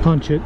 punch it.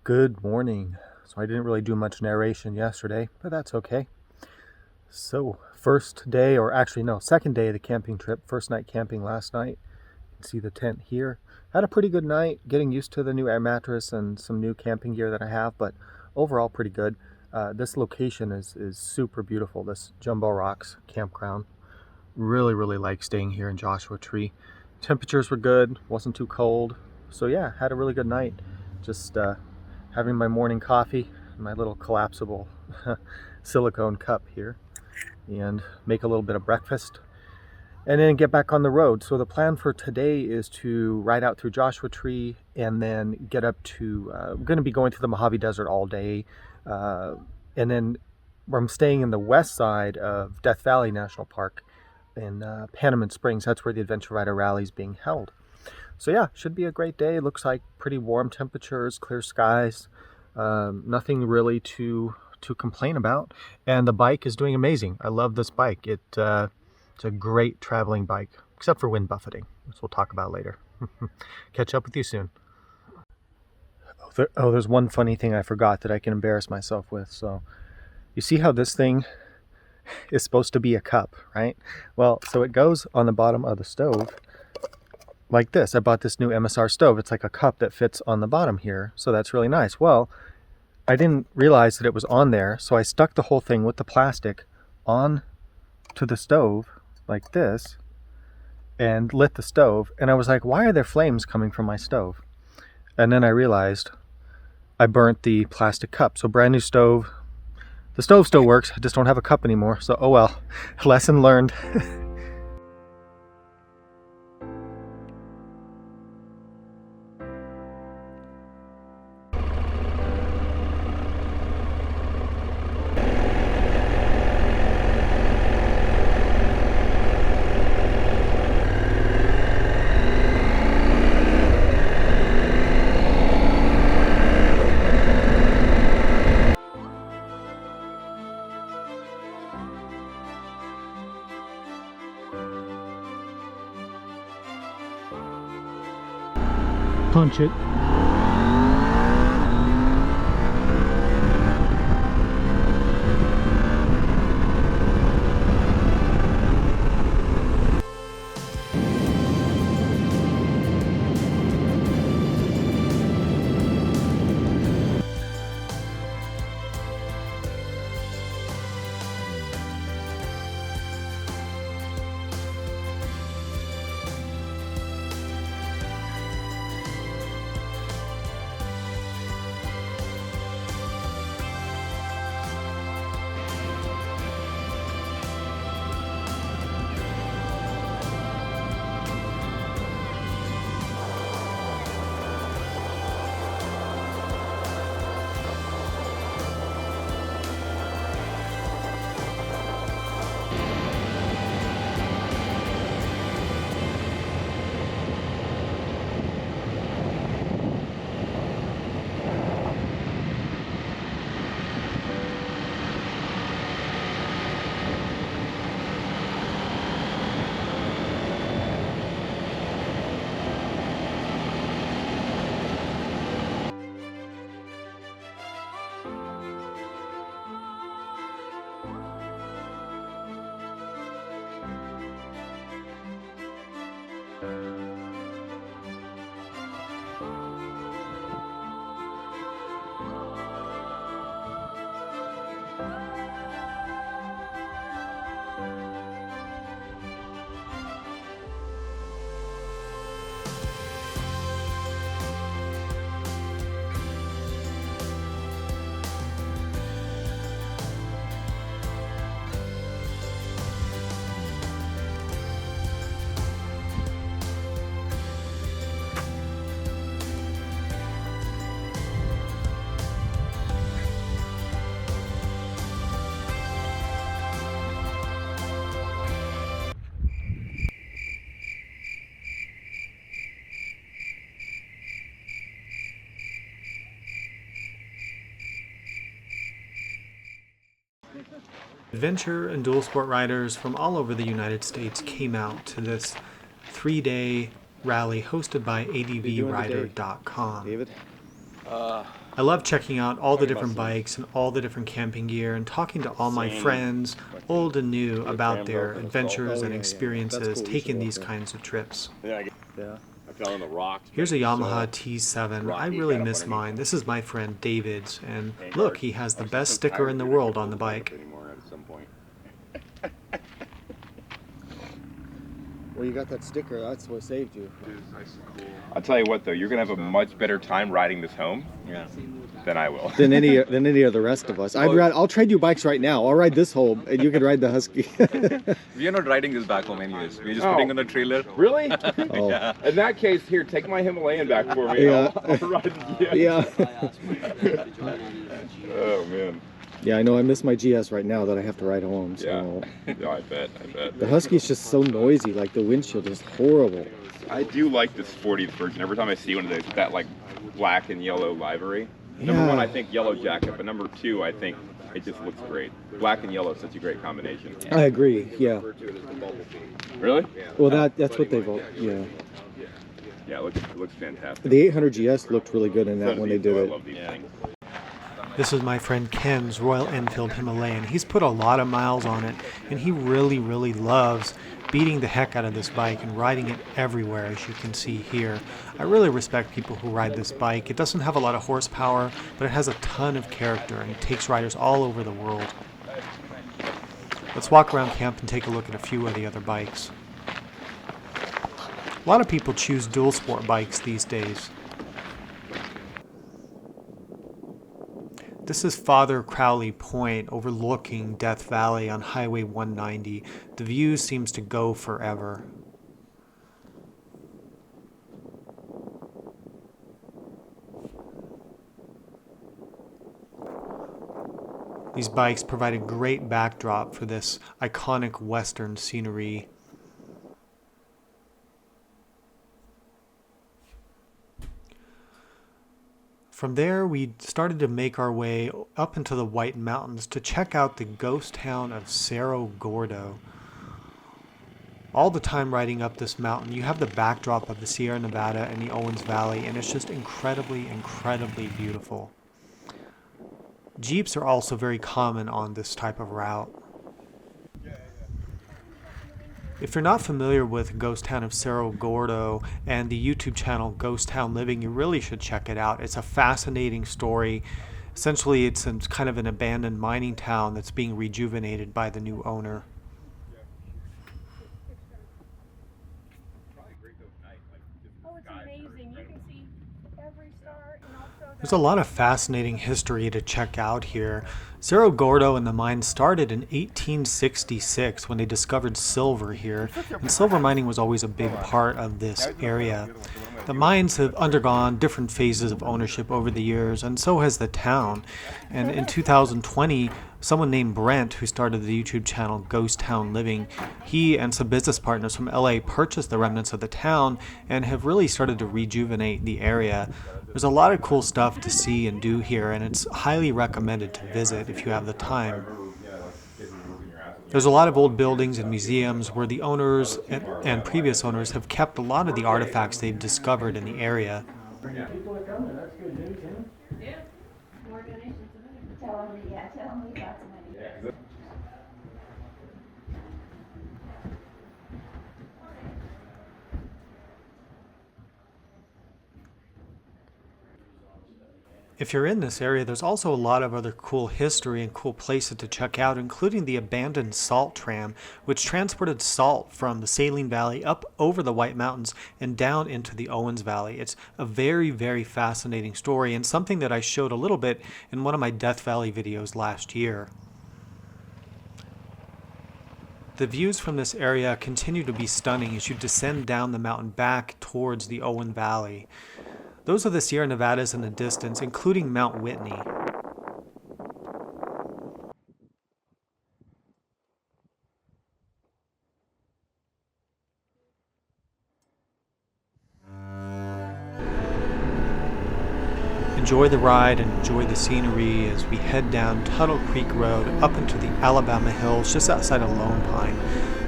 Good morning. So I didn't really do much narration yesterday, but that's okay. So first day, or actually no, second day of the camping trip. First night camping last night. You can see the tent here. Had a pretty good night, getting used to the new air mattress and some new camping gear that I have, but overall pretty good. This location is super beautiful, this Jumbo Rocks campground. Really like staying here in Joshua Tree. Temperatures were good, wasn't too cold. So yeah, had a really good night. Just having my morning coffee, my little collapsible silicone cup here, and make a little bit of breakfast and then get back on the road. So the plan for today is to ride out through Joshua Tree and then get up to, I'm going to be going to the Mojave Desert all day, and then I'm staying in the west side of Death Valley National Park in Panamint Springs. That's where the Adventure Rider Rally is being held. So yeah, should be a great day. Looks like pretty warm temperatures, clear skies, nothing really to complain about. And the bike is doing amazing. I love this bike. It's a great traveling bike, except for wind buffeting, which we'll talk about later. Catch up with you soon. There's one funny thing I forgot that I can embarrass myself with. So you see how this thing is supposed to be a cup, right? Well, so it goes on the bottom of the stove like this. I bought this new MSR stove. It's like a cup that fits on the bottom here, so that's really nice. Well, I didn't realize that it was on there, so I stuck the whole thing with the plastic on to the stove like this and lit the stove, and I was like, why are there flames coming from my stove? And then I realized I burnt the plastic cup. So brand new stove. The stove still works, I just don't have a cup anymore. So oh well, lesson learned. Punch it. Adventure and dual sport riders from all over the United States came out to this 3-day rally hosted by advrider.com. David? I love checking out all the different bikes and all the different camping gear and talking to all my friends, old and new, about their adventures and experiences taking these kinds of trips. Yeah. I fell in the rocks. Here's a Yamaha T7. I really miss mine. This is my friend David's, and look, he has the best sticker in the world on the bike. Well, you got that sticker. That's what saved you. I'll tell you what, though, you're gonna have a much better time riding this home than I will. Than any of the rest of us. I'll trade you bikes right now. I'll ride this home, and you can ride the Husky. We are not riding this back home anyways. We're just putting on a trailer. Really? Oh. Yeah. In that case, here, take my Himalayan back for me. Yeah. I'll ride the Yeah. Oh, man. Yeah, I know. I miss my GS right now that I have to ride home. So. Yeah, I bet. The Husky's just so noisy. Like the windshield is horrible. I do like this 40th version. Every time I see one of those, that like black and yellow livery. Number one, I think yellow jacket, but number two, I think it just looks great. Black and yellow is such a great combination. I agree. Yeah. Really? Well, that's what they've. Yeah. Yeah, it looks fantastic. The 800 GS looked really good in that when they did I it. love these things. This is my friend Ken's Royal Enfield Himalayan. He's put a lot of miles on it, and he really, really loves beating the heck out of this bike and riding it everywhere, as you can see here. I really respect people who ride this bike. It doesn't have a lot of horsepower, but it has a ton of character, and it takes riders all over the world. Let's walk around camp and take a look at a few of the other bikes. A lot of people choose dual sport bikes these days. This is Father Crowley Point overlooking Death Valley on Highway 190. The view seems to go forever. These bikes provide a great backdrop for this iconic western scenery. From there, we started to make our way up into the White Mountains to check out the ghost town of Cerro Gordo. All the time riding up this mountain, you have the backdrop of the Sierra Nevada and the Owens Valley, and it's just incredibly, incredibly beautiful. Jeeps are also very common on this type of route. If you're not familiar with Ghost Town of Cerro Gordo and the YouTube channel Ghost Town Living, you really should check it out. It's a fascinating story. Essentially, it's kind of an abandoned mining town that's being rejuvenated by the new owner. Oh, it's amazing. You can see every star and also There's a lot of fascinating history to check out here. Cerro Gordo and the mine started in 1866 when they discovered silver here, and silver mining was always a big part of this area. The mines have undergone different phases of ownership over the years, and so has the town. And in 2020, someone named Brent, who started the YouTube channel Ghost Town Living, he and some business partners from LA purchased the remnants of the town and have really started to rejuvenate the area. There's a lot of cool stuff to see and do here, and it's highly recommended to visit if you have the time. There's a lot of old buildings and museums where the owners and previous owners have kept a lot of the artifacts they've discovered in the area. people are coming. That's good news, yeah. More donations. Tell them we got some money. If you're in this area, there's also a lot of other cool history and cool places to check out, including the abandoned salt tram, which transported salt from the Saline Valley up over the White Mountains and down into the Owens Valley. It's a very, very fascinating story and something that I showed a little bit in one of my Death Valley videos last year. The views from this area continue to be stunning as you descend down the mountain back towards the Owen Valley. Those are the Sierra Nevadas in the distance, including Mount Whitney. Enjoy the ride and enjoy the scenery as we head down Tuttle Creek Road up into the Alabama Hills just outside of Lone Pine.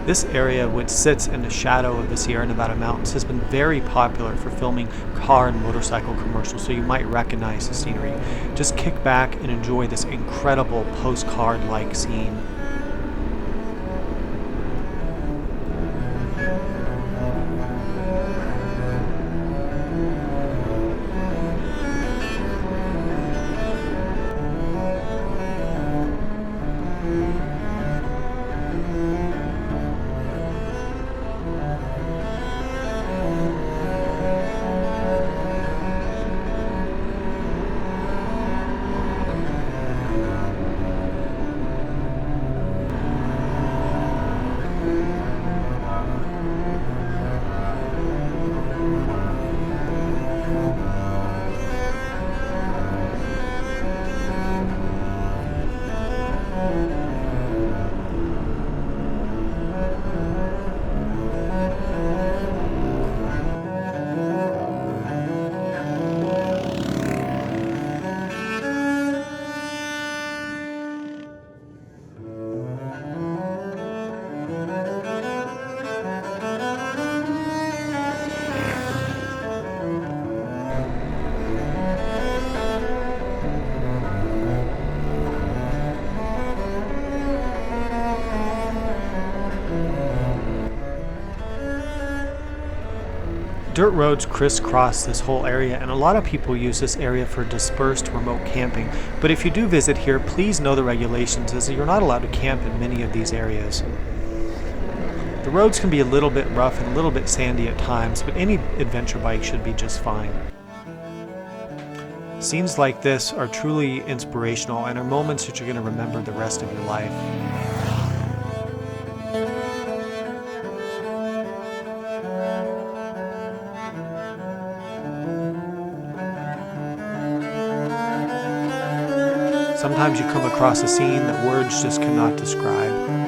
This area, which sits in the shadow of the Sierra Nevada mountains, has been very popular for filming car and motorcycle commercials, so you might recognize the scenery. Just kick back and enjoy this incredible postcard-like scene. Dirt roads crisscross this whole area, and a lot of people use this area for dispersed remote camping. But if you do visit here, please know the regulations, as you're not allowed to camp in many of these areas. The roads can be a little bit rough and a little bit sandy at times, but any adventure bike should be just fine. Scenes like this are truly inspirational and are moments that you're going to remember the rest of your life. Sometimes you come across a scene that words just cannot describe.